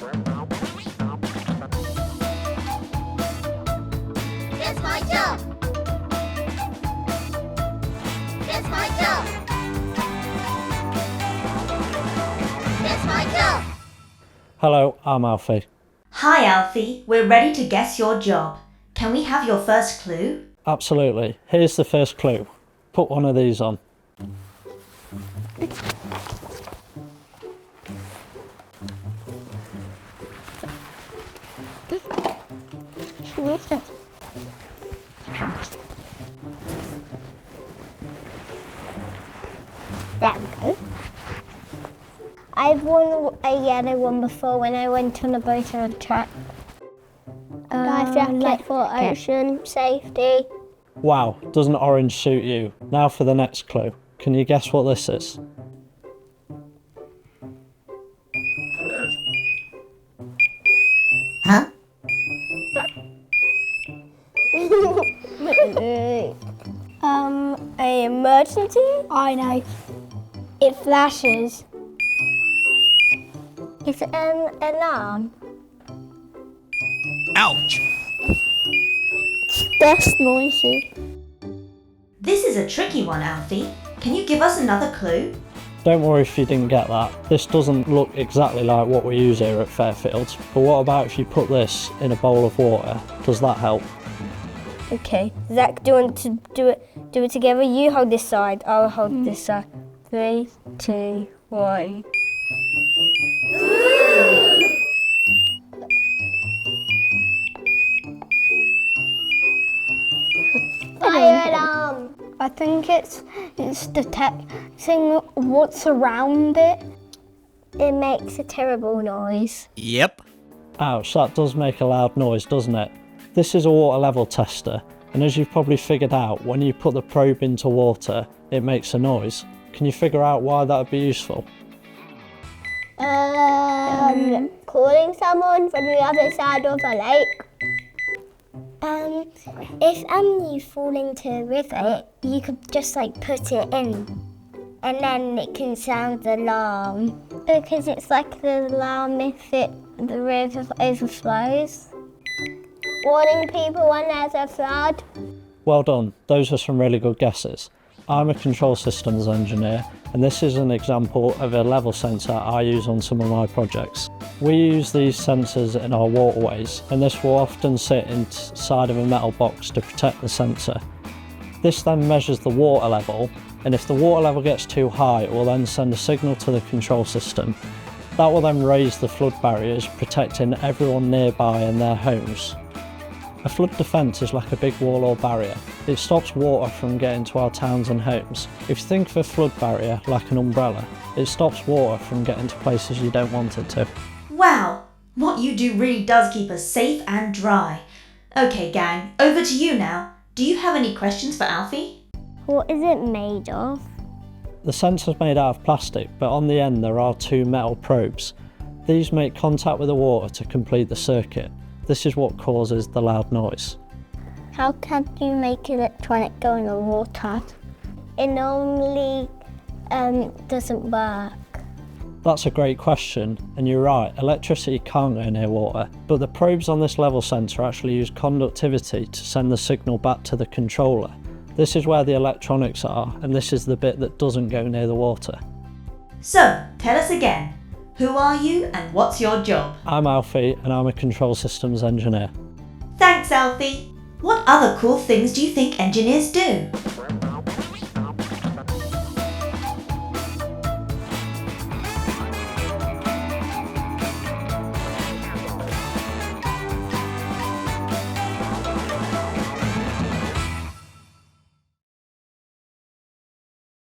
That's my job. That's my job. That's my job. Hello, I'm Alfie. Hi Alfie, we're ready to guess your job. Can we have your first clue? Absolutely. Here's the first clue. Put one of these on. There we go. I've won a yellow one before when I went on a boat on a track. Life jacket for ocean safety. Wow, doesn't orange suit you? Now for the next clue. Can you guess what this is? Huh? A emergency? I know. It flashes. Is it an alarm? Ouch! That's noisy. This is a tricky one, Alfie. Can you give us another clue? Don't worry if you didn't get that. This doesn't look exactly like what we use here at Fairfield, but what about if you put this in a bowl of water? Does that help? Okay, Zach, do you want to do it together? You hold this side, I'll hold this side. 3, 2, 1. Fire alarm! I think it's detecting what's around it. It makes a terrible noise. Yep. Ouch, that does make a loud noise, doesn't it? This is a water level tester, and as you've probably figured out, when you put the probe into water, it makes a noise. Can you figure out why that would be useful? Calling someone from the other side of the lake. If you fall into a river, you could just put it in, and then it can sound the alarm. Because it's like the alarm if the river overflows. Warning people when there's a flood. Well done, those are some really good guesses. I'm a control systems engineer, and this is an example of a level sensor I use on some of my projects. We use these sensors in our waterways, and this will often sit inside of a metal box to protect the sensor. This then measures the water level, and if the water level gets too high, it will then send a signal to the control system. That will then raise the flood barriers, protecting everyone nearby and their homes. A flood defence is like a big wall or barrier. It stops water from getting to our towns and homes. If you think of a flood barrier like an umbrella, it stops water from getting to places you don't want it to. Wow, what you do really does keep us safe and dry. Okay gang, over to you now. Do you have any questions for Alfie? What is it made of? The sensor's made out of plastic, but on the end there are 2 metal probes. These make contact with the water to complete the circuit. This is what causes the loud noise. How can you make electronic go in the water? It normally doesn't work. That's a great question, and you're right, electricity can't go near water, but the probes on this level sensor actually use conductivity to send the signal back to the controller. This is where the electronics are, and this is the bit that doesn't go near the water. So, tell us again. Who are you and what's your job? I'm Alfie, and I'm a control systems engineer. Thanks Alfie. What other cool things do you think engineers do?